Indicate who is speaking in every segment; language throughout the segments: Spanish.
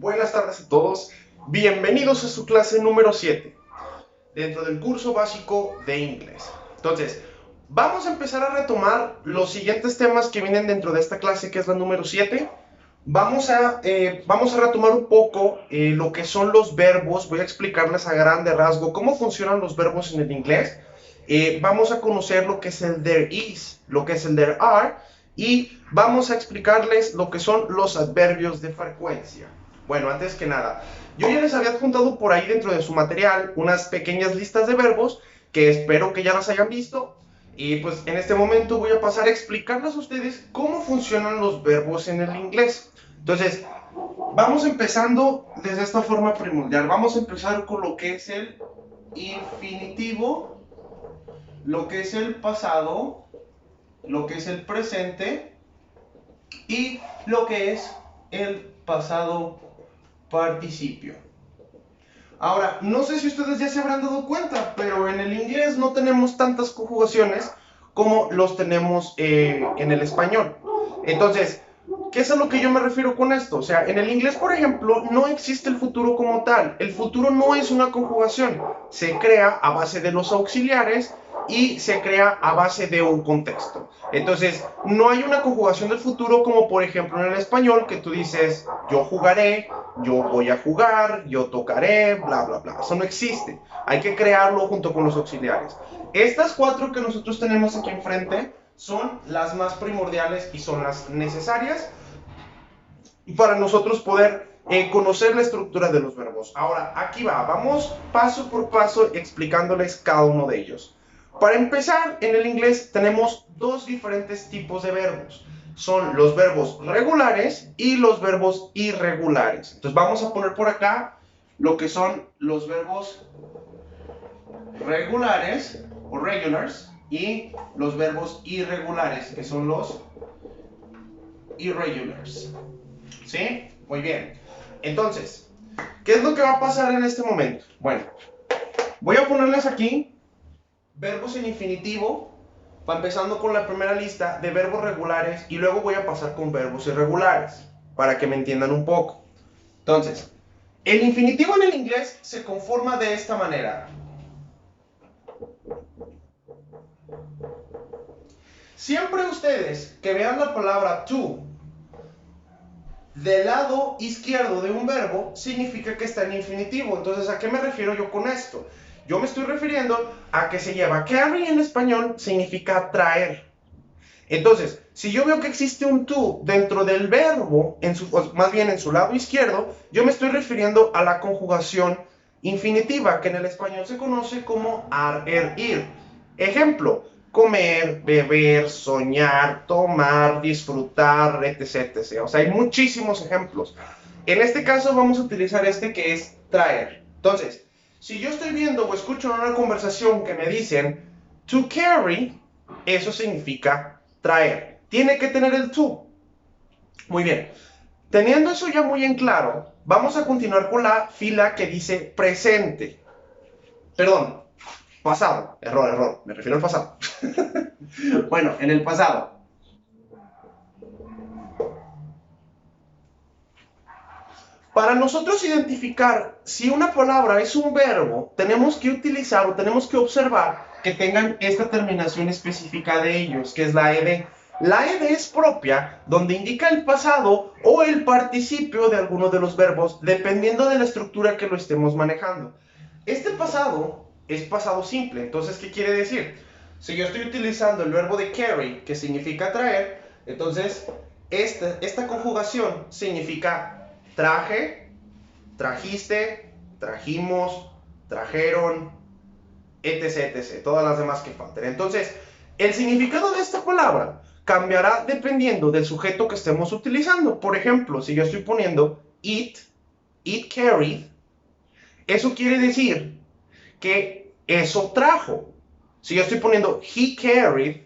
Speaker 1: Buenas tardes a todos. Bienvenidos a su clase número 7 dentro del curso básico de inglés. Entonces, vamos a empezar a retomar los siguientes temas que vienen dentro de esta clase, que es la número 7. Vamos a retomar un poco lo que son los verbos. Voy a explicarles a grande rasgo cómo funcionan los verbos en el inglés. Vamos a conocer lo que es el there is, lo que es el there are, y vamos a explicarles lo que son los adverbios de frecuencia. Bueno, antes que nada, yo ya les había adjuntado por ahí dentro de su material unas pequeñas listas de verbos que espero que ya las hayan visto. Y pues en este momento voy a pasar a explicarles a ustedes cómo funcionan los verbos en el inglés. Entonces, vamos empezando desde esta forma primordial. Vamos a empezar con lo que es el infinitivo, lo que es el pasado, lo que es el presente y lo que es el pasado participio. Ahora, no sé si ustedes ya se habrán dado cuenta, pero en el inglés no tenemos tantas conjugaciones como los tenemos en el español. Entonces, ¿qué es a lo que yo me refiero con esto? O sea, en el inglés, por ejemplo, no existe el futuro como tal. El futuro no es una conjugación. Se crea a base de los auxiliares y se crea a base de un contexto. Entonces, no hay una conjugación del futuro como por ejemplo en el español, que tú dices, yo jugaré, yo voy a jugar, yo tocaré, bla, bla, bla. Eso no existe. Hay que crearlo junto con los auxiliares. Estas cuatro que nosotros tenemos aquí enfrente son las más primordiales y son las necesarias para nosotros poder conocer la estructura de los verbos. Ahora, aquí va, vamos paso por paso explicándoles cada uno de ellos. Para empezar, en el inglés tenemos dos diferentes tipos de verbos. Son los verbos regulares y los verbos irregulares. Entonces vamos a poner por acá lo que son los verbos regulares o regulars y los verbos irregulares, que son los irregulars. ¿Sí? Muy bien. Entonces, ¿qué es lo que va a pasar en este momento? Bueno, voy a ponerles aquí verbos en infinitivo, va empezando con la primera lista de verbos regulares y luego voy a pasar con verbos irregulares, para que me entiendan un poco. Entonces, el infinitivo en el inglés se conforma de esta manera. Siempre ustedes que vean la palabra to del lado izquierdo de un verbo, significa que está en infinitivo. Entonces, ¿a qué me refiero yo con esto? Yo me estoy refiriendo a que se lleva carry en español, significa traer. Entonces, si yo veo que existe un to dentro del verbo, más bien en su lado izquierdo, yo me estoy refiriendo a la conjugación infinitiva, que en el español se conoce como ar, er, ir. Ejemplo, comer, beber, soñar, tomar, disfrutar, etc, etc. O sea, hay muchísimos ejemplos. En este caso vamos a utilizar este que es traer. Entonces, si yo estoy viendo o escucho en una conversación que me dicen to carry, eso significa traer. Tiene que tener el to. Muy bien. Teniendo eso ya muy en claro, vamos a continuar con la fila que dice presente. Perdón, pasado. Error, error. Me refiero al pasado. Bueno, en el pasado. Para nosotros identificar si una palabra es un verbo, tenemos que utilizar o tenemos que observar que tengan esta terminación específica de ellos, que es la ed. La ed es propia donde indica el pasado o el participio de alguno de los verbos, dependiendo de la estructura que lo estemos manejando. Este pasado es pasado simple. Entonces, ¿qué quiere decir? Si yo estoy utilizando el verbo de carry, que significa traer, entonces esta conjugación significa traje, trajiste, trajimos, trajeron, etc, etc, todas las demás que falten. Entonces, el significado de esta palabra cambiará dependiendo del sujeto que estemos utilizando. Por ejemplo, si yo estoy poniendo it carried, eso quiere decir que eso trajo. Si yo estoy poniendo he carried,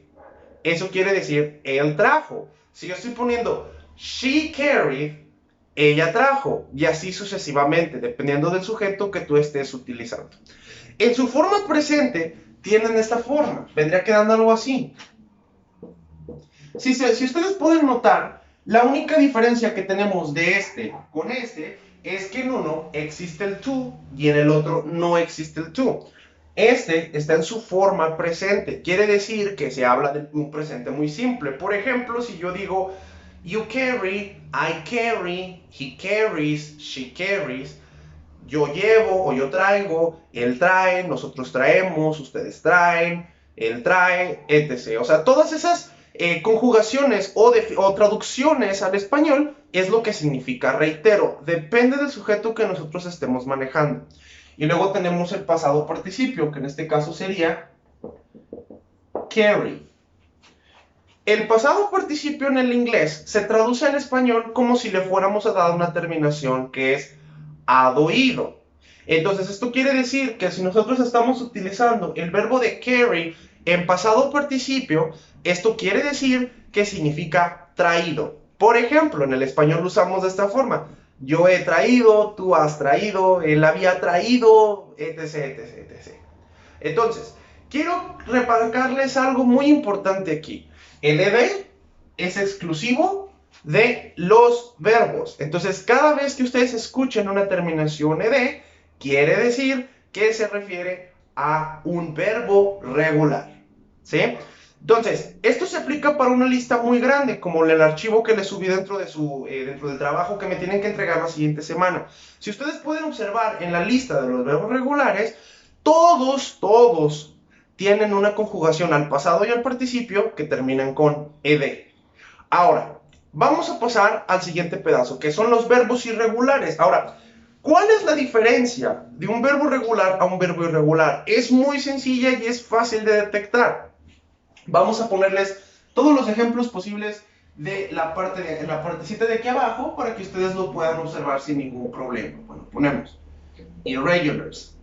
Speaker 1: eso quiere decir él trajo. Si yo estoy poniendo she carried, ella trajo, y así sucesivamente, dependiendo del sujeto que tú estés utilizando. En su forma presente, tienen esta forma, vendría quedando algo así. Si ustedes pueden notar, La única diferencia que tenemos de este con este es que en uno existe el to y en el otro no existe el to. Este está en su forma presente, quiere decir que se habla de un presente muy simple. Por ejemplo, si yo digo you carry, I carry, he carries, she carries, yo llevo o yo traigo, él trae, nosotros traemos, ustedes traen, él trae, etc. O sea, todas esas conjugaciones o traducciones al español es lo que significa reitero. Depende del sujeto que nosotros estemos manejando. Y luego tenemos el pasado participio, que en este caso sería carry. El pasado participio en el inglés se traduce en español como si le fuéramos a dar una terminación que es ad-oído. Entonces, esto quiere decir que si nosotros estamos utilizando el verbo de carry en pasado participio, esto quiere decir que significa traído. Por ejemplo, en el español lo usamos de esta forma. Yo he traído, tú has traído, él había traído, etc, etc, etc. Entonces, quiero remarcarles algo muy importante aquí. El ed es exclusivo de los verbos. Entonces, cada vez que ustedes escuchen una terminación ed, quiere decir que se refiere a un verbo regular. ¿Sí? Entonces, esto se aplica para una lista muy grande, como el archivo que les subí dentro del trabajo que me tienen que entregar la siguiente semana. Si ustedes pueden observar en la lista de los verbos regulares, todos tienen una conjugación al pasado y al participio que terminan con ed. Ahora, vamos a pasar al siguiente pedazo, que son los verbos irregulares. Ahora, ¿cuál es la diferencia de un verbo regular a un verbo irregular? Es muy sencilla y es fácil de detectar. Vamos a ponerles todos los ejemplos posibles de la partecita de aquí abajo para que ustedes lo puedan observar sin ningún problema. Bueno, ponemos irregulars.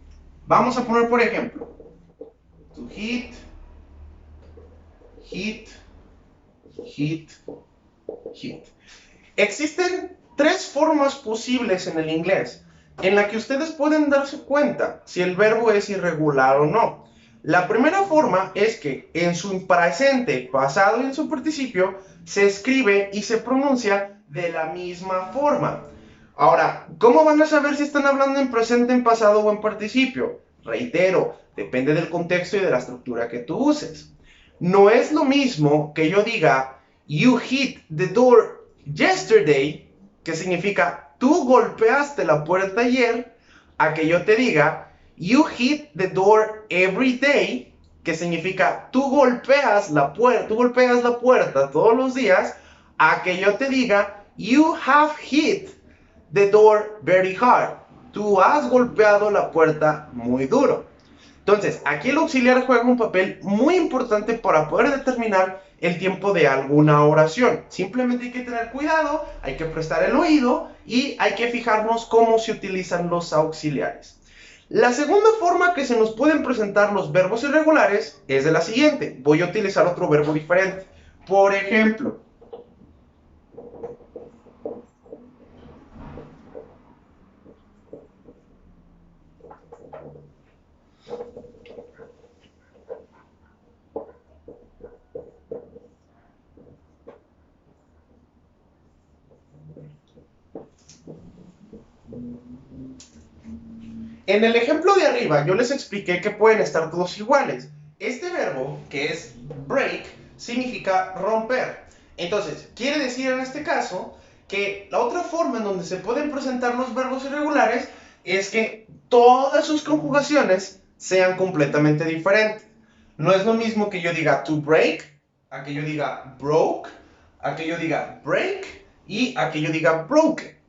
Speaker 1: Vamos a poner, por ejemplo, to hit, hit, hit, hit. Existen tres formas posibles en el inglés en la que ustedes pueden darse cuenta si el verbo es irregular o no. La primera forma es que en su presente, pasado y en su participio se escribe y se pronuncia de la misma forma. Ahora, ¿cómo van a saber si están hablando en presente, en pasado o en participio? Reitero, depende del contexto y de la estructura que tú uses. No es lo mismo que yo diga you hit the door yesterday, que significa tú golpeaste la puerta ayer, a que yo te diga you hit the door every day, que significa tú golpeas la puerta todos los días, a que yo te diga you have hit the door very hard. Tú has golpeado la puerta muy duro. Entonces, aquí el auxiliar juega un papel muy importante para poder determinar el tiempo de alguna oración. Simplemente hay que tener cuidado, hay que prestar el oído y hay que fijarnos cómo se utilizan los auxiliares. La segunda forma que se nos pueden presentar los verbos irregulares es de la siguiente. Voy a utilizar otro verbo diferente. Por ejemplo, en el ejemplo de arriba yo les expliqué que pueden estar todos iguales. Este verbo, que es break, significa romper. Entonces, quiere decir en este caso que la otra forma en donde se pueden presentar los verbos irregulares es que todas sus conjugaciones sean completamente diferentes. No es lo mismo que yo diga to break, a que yo diga broke, a que yo diga break y a que yo diga broken.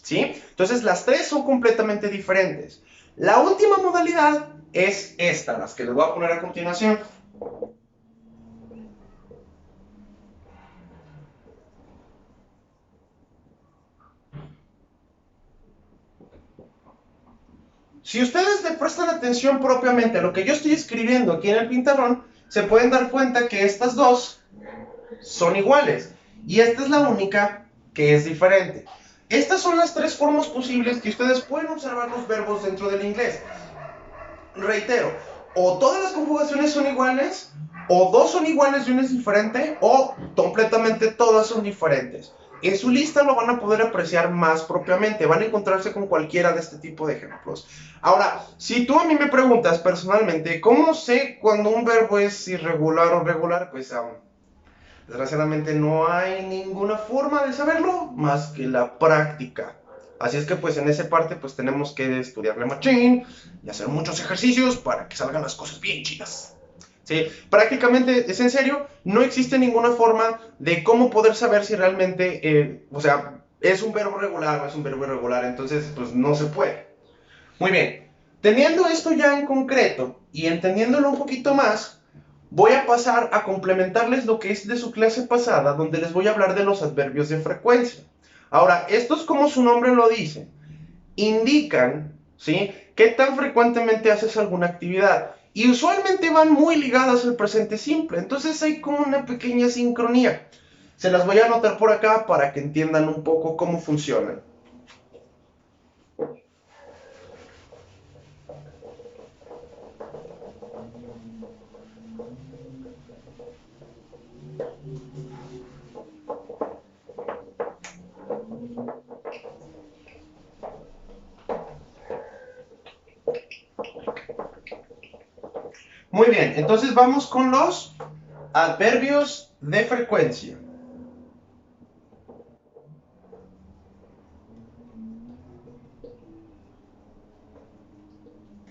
Speaker 1: ¿Sí? Entonces las tres son completamente diferentes. La última modalidad es esta, las que les voy a poner a continuación. Si ustedes le prestan atención propiamente a lo que yo estoy escribiendo aquí en el pizarrón, se pueden dar cuenta que estas dos son iguales. Y esta es la única que es diferente. Estas son las tres formas posibles que ustedes pueden observar los verbos dentro del inglés. Reitero, o todas las conjugaciones son iguales, o dos son iguales y una es diferente, o completamente todas son diferentes. En su lista lo van a poder apreciar más propiamente, van a encontrarse con cualquiera de este tipo de ejemplos. Ahora, si tú a mí me preguntas personalmente, ¿cómo sé cuando un verbo es irregular o regular? Pues desgraciadamente no hay ninguna forma de saberlo más que la práctica. Así es que pues en esa parte pues tenemos que estudiarle machín y hacer muchos ejercicios para que salgan las cosas bien chidas. ¿Sí? Prácticamente, es en serio, no existe ninguna forma de cómo poder saber si realmente, o sea, es un verbo regular o es un verbo irregular, entonces pues no se puede. Muy bien, teniendo esto ya en concreto y entendiéndolo un poquito más, voy a pasar a complementarles lo que es de su clase pasada, donde les voy a hablar de los adverbios de frecuencia. Ahora, estos, como su nombre lo dice, indican, ¿sí?, qué tan frecuentemente haces alguna actividad. Y usualmente van muy ligadas al presente simple. Entonces hay como una pequeña sincronía. Se las voy a anotar por acá para que entiendan un poco cómo funcionan. Muy bien, entonces vamos con los adverbios de frecuencia.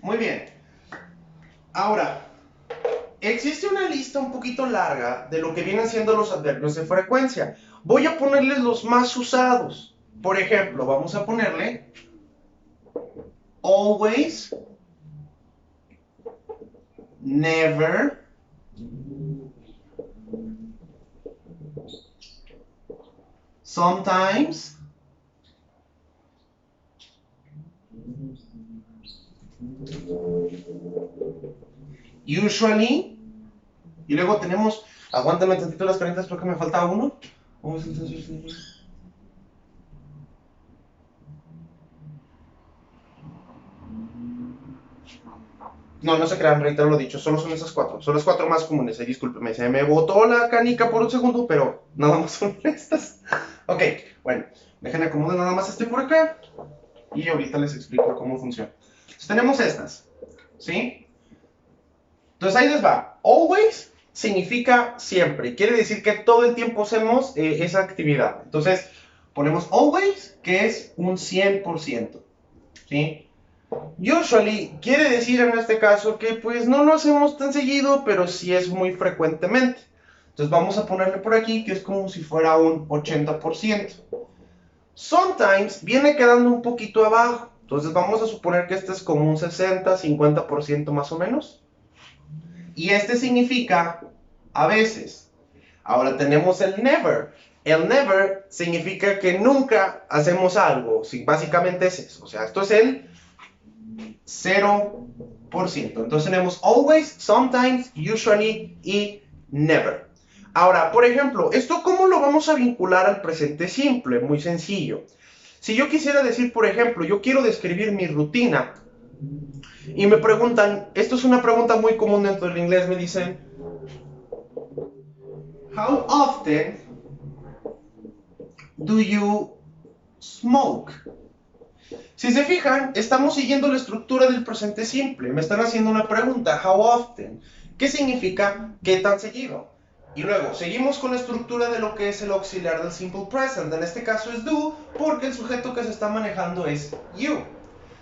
Speaker 1: Muy bien. Ahora, existe una lista un poquito larga de lo que vienen siendo los adverbios de frecuencia. Voy a ponerles los más usados. Por ejemplo, vamos a ponerle always, never, sometimes, usually, y luego tenemos, aguántame tantito las caritas, creo que me falta uno. No, no se crean, reitero lo dicho, solo son esas cuatro. Son las cuatro más comunes, discúlpeme, se me botó la canica por un segundo, pero nada más son estas. Ok, bueno, déjenme acomodar nada más este por acá y ahorita les explico cómo funciona. Entonces tenemos estas, ¿sí? Entonces ahí les va. Always significa siempre, quiere decir que todo el tiempo hacemos esa actividad. Entonces ponemos always, que es un 100%, ¿sí? Usually quiere decir en este caso que pues no lo hacemos tan seguido, pero sí es muy frecuentemente. Entonces vamos a ponerle por aquí que es como si fuera un 80%. Sometimes viene quedando un poquito abajo. Entonces vamos a suponer que este es como un 60-50% más o menos. Y este significa a veces. Ahora tenemos el never. El never significa que nunca hacemos algo. Sí, básicamente es eso. O sea, esto es el 0%. Entonces tenemos always, sometimes, usually y never. Ahora, por ejemplo, ¿esto cómo lo vamos a vincular al presente simple? Muy sencillo. Si yo quisiera decir, por ejemplo, yo quiero describir mi rutina y me preguntan, esto es una pregunta muy común dentro del inglés, me dicen, how often do you smoke? Si se fijan, estamos siguiendo la estructura del presente simple. Me están haciendo una pregunta, how often? ¿Qué significa qué tan seguido? Y luego, seguimos con la estructura de lo que es el auxiliar del simple present. En este caso es do, porque el sujeto que se está manejando es you.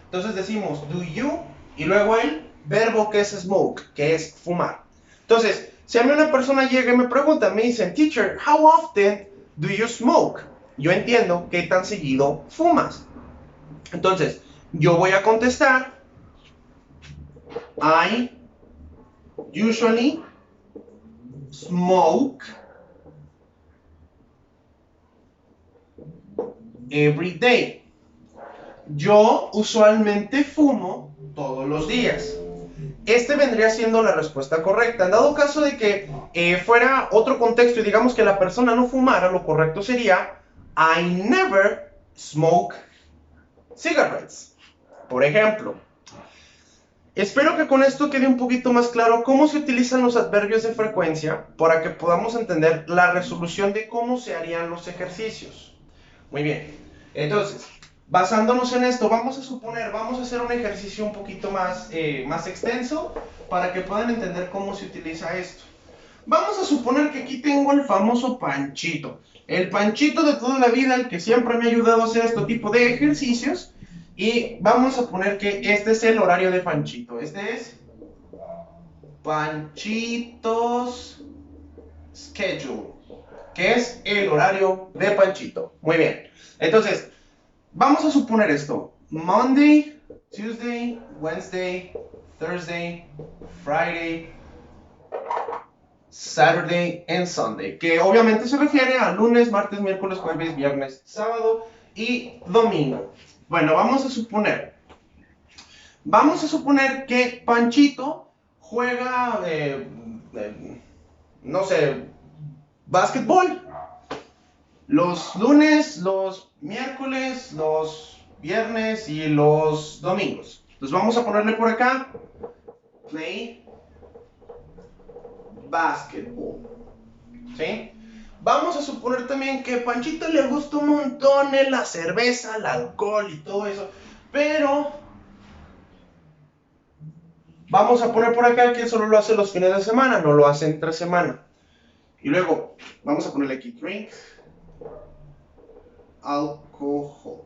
Speaker 1: Entonces decimos do you, y luego el verbo que es smoke, que es fumar. Entonces, si a mí una persona llega y me pregunta, me dicen, teacher, how often do you smoke? Yo entiendo qué tan seguido fumas. Entonces, yo voy a contestar, I usually smoke every day. Yo usualmente fumo todos los días. Este vendría siendo la respuesta correcta. En dado caso de que fuera otro contexto y digamos que la persona no fumara, lo correcto sería, I never smoke cigarettes. Por ejemplo. Espero que con esto quede un poquito más claro cómo se utilizan los adverbios de frecuencia para que podamos entender la resolución de cómo se harían los ejercicios. Muy bien, entonces, basándonos en esto, vamos a hacer un ejercicio un poquito más extenso para que puedan entender cómo se utiliza esto. Vamos a suponer que aquí tengo el famoso Panchito. El Panchito de toda la vida, el que siempre me ha ayudado a hacer este tipo de ejercicios. Y vamos a poner que este es el horario de Panchito. Este es Panchitos Schedule, que es el horario de Panchito. Muy bien. Entonces, vamos a suponer esto. Monday, Tuesday, Wednesday, Thursday, Friday, Saturday and Sunday, que obviamente se refiere a lunes, martes, miércoles, jueves, viernes, sábado y domingo. Bueno, vamos a suponer que Panchito juega, no sé, básquetbol. Los lunes, los miércoles, los viernes y los domingos. Entonces vamos a ponerle por acá, play basketball. ¿Sí? Vamos a suponer también que a Panchito le gusta un montón la cerveza, el alcohol y todo eso. Pero vamos a poner por acá que solo lo hace los fines de semana, no lo hace entre semana. Y luego vamos a ponerle aquí drink alcohol.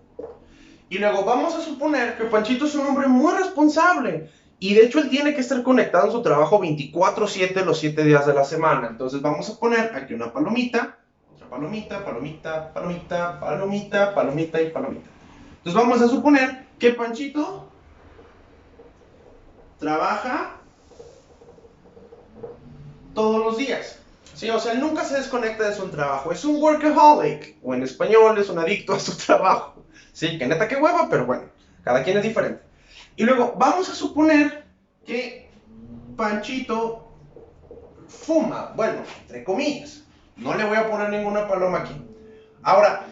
Speaker 1: Y luego vamos a suponer que Panchito es un hombre muy responsable. Y de hecho él tiene que estar conectado en su trabajo 24/7 los 7 días de la semana. Entonces vamos a poner aquí una palomita, otra palomita, palomita, palomita, palomita, palomita y palomita. Entonces vamos a suponer que Panchito trabaja todos los días. Sí, o sea, él nunca se desconecta de su trabajo. Es un workaholic, o en español es un adicto a su trabajo. Sí, que neta que hueva, pero bueno, cada quien es diferente. Y luego vamos a suponer que Panchito fuma, bueno, entre comillas. No le voy a poner ninguna paloma aquí. Ahora,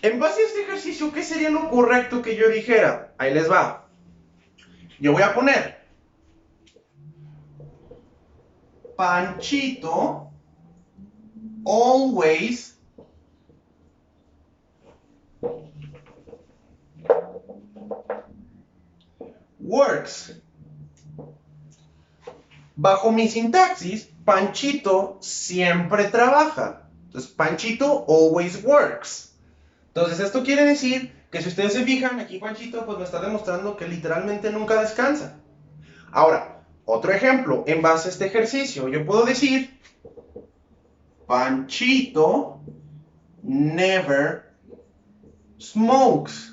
Speaker 1: en base a este ejercicio, ¿qué sería lo correcto que yo dijera? Ahí les va. Yo voy a poner Panchito always works. Bajo mi sintaxis, Panchito siempre trabaja. Entonces, Panchito always works. Entonces, esto quiere decir que si ustedes se fijan, aquí Panchito pues me está demostrando que literalmente nunca descansa. Ahora, otro ejemplo, en base a este ejercicio, yo puedo decir Panchito never smokes.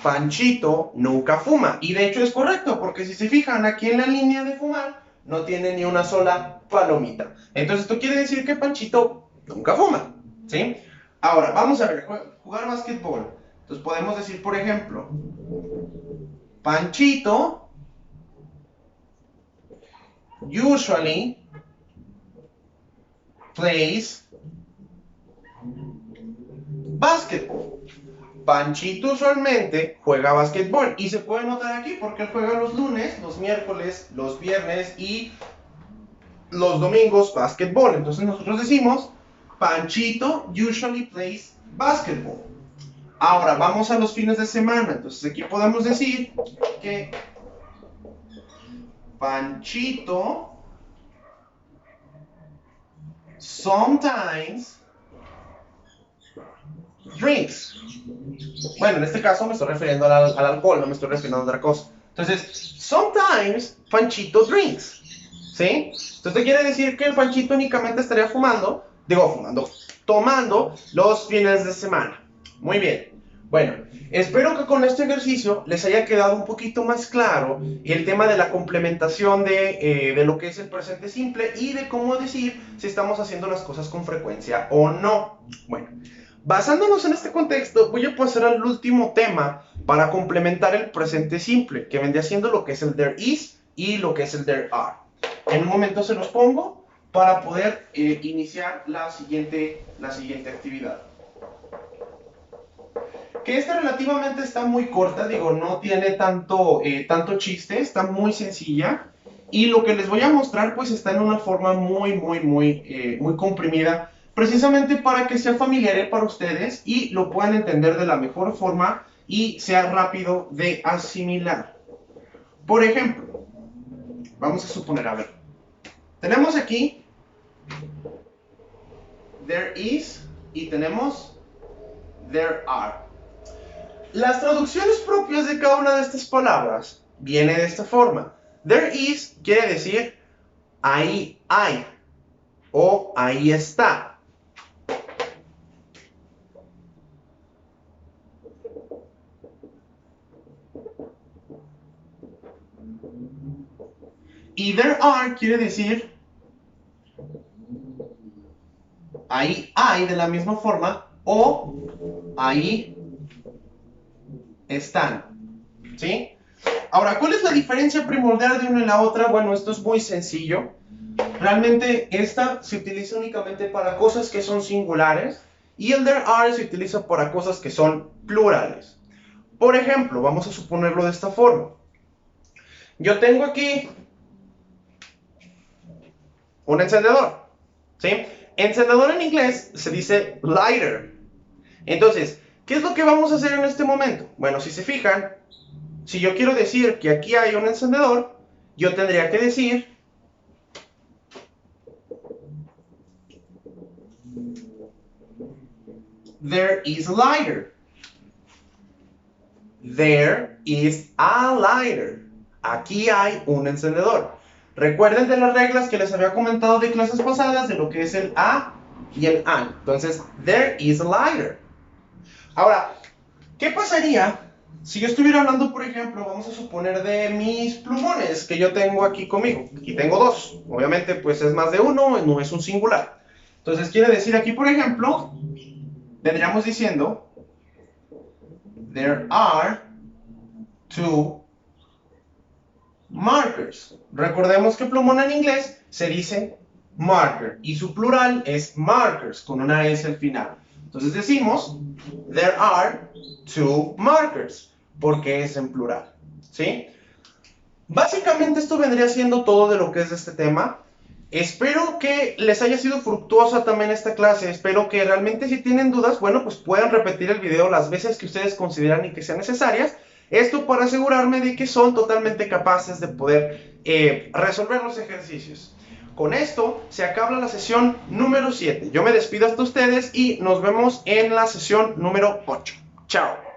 Speaker 1: Panchito nunca fuma. Y de hecho es correcto, porque si se fijan aquí en la línea de fumar, no tiene ni una sola palomita. Entonces esto quiere decir que Panchito nunca fuma. ¿Sí? Ahora, vamos a ver, jugar básquetbol. Entonces podemos decir, por ejemplo, Panchito usually plays basketball. Panchito usualmente juega básquetbol y se puede notar aquí porque él juega los lunes, los miércoles, los viernes y los domingos básquetbol. Entonces nosotros decimos Panchito usually plays basketball. Ahora vamos a los fines de semana. Entonces aquí podemos decir que Panchito sometimes drinks. Bueno, en este caso me estoy refiriendo al alcohol, no me estoy refiriendo a otra cosa. Entonces, sometimes Panchito drinks. ¿Sí? Entonces quiere decir que el Panchito únicamente estaría tomando los fines de semana. Muy bien. Bueno, espero que con este ejercicio les haya quedado un poquito más claro el tema de la complementación de lo que es el presente simple y de cómo decir si estamos haciendo las cosas con frecuencia o no. Bueno, basándonos en este contexto, voy a pasar al último tema para complementar el presente simple, que vendría siendo lo que es el there is y lo que es el there are. En un momento se los pongo para poder iniciar la siguiente actividad. que esta relativamente está muy corta, digo, no tiene tanto chiste, está muy sencilla. Y lo que les voy a mostrar pues está en una forma muy comprimida, precisamente para que sea familiar para ustedes y lo puedan entender de la mejor forma y sea rápido de asimilar. Por ejemplo, vamos a suponer, a ver, tenemos aquí there is y tenemos there are. Las traducciones propias de cada una de estas palabras viene de esta forma. There is quiere decir ahí hay o ahí está. Y there are quiere decir ahí hay de la misma forma o ahí están. ¿Sí? Ahora, ¿cuál es la diferencia primordial de una y la otra? Bueno, esto es muy sencillo. Realmente esta se utiliza únicamente para cosas que son singulares y el there are se utiliza para cosas que son plurales. Por ejemplo, vamos a suponerlo de esta forma. Yo tengo aquí un encendedor, ¿sí? Encendedor en inglés se dice lighter. Entonces, ¿qué es lo que vamos a hacer en este momento? Bueno, si se fijan, si yo quiero decir que aquí hay un encendedor, yo tendría que decir there is a lighter. There is a lighter. Aquí hay un encendedor. Recuerden de las reglas que les había comentado de clases pasadas de lo que es el a y el an. Entonces, there is a lighter. Ahora, ¿qué pasaría si yo estuviera hablando, por ejemplo, vamos a suponer de mis plumones que yo tengo aquí conmigo? Aquí tengo dos. Obviamente, pues es más de uno, no es un singular. Entonces, quiere decir aquí, por ejemplo, vendríamos diciendo there are two markers. Recordemos que plumón en inglés se dice marker y su plural es markers con una S al final. Entonces decimos there are two markers porque es en plural, ¿sí? Básicamente esto vendría siendo todo de lo que es este tema. Espero que les haya sido fructuosa también esta clase. Espero que realmente si tienen dudas, bueno, pues puedan repetir el video las veces que ustedes consideran y que sean necesarias. Esto para asegurarme de que son totalmente capaces de poder resolver los ejercicios. Con esto se acaba la sesión número 7. Yo me despido hasta ustedes y nos vemos en la sesión número 8. Chao.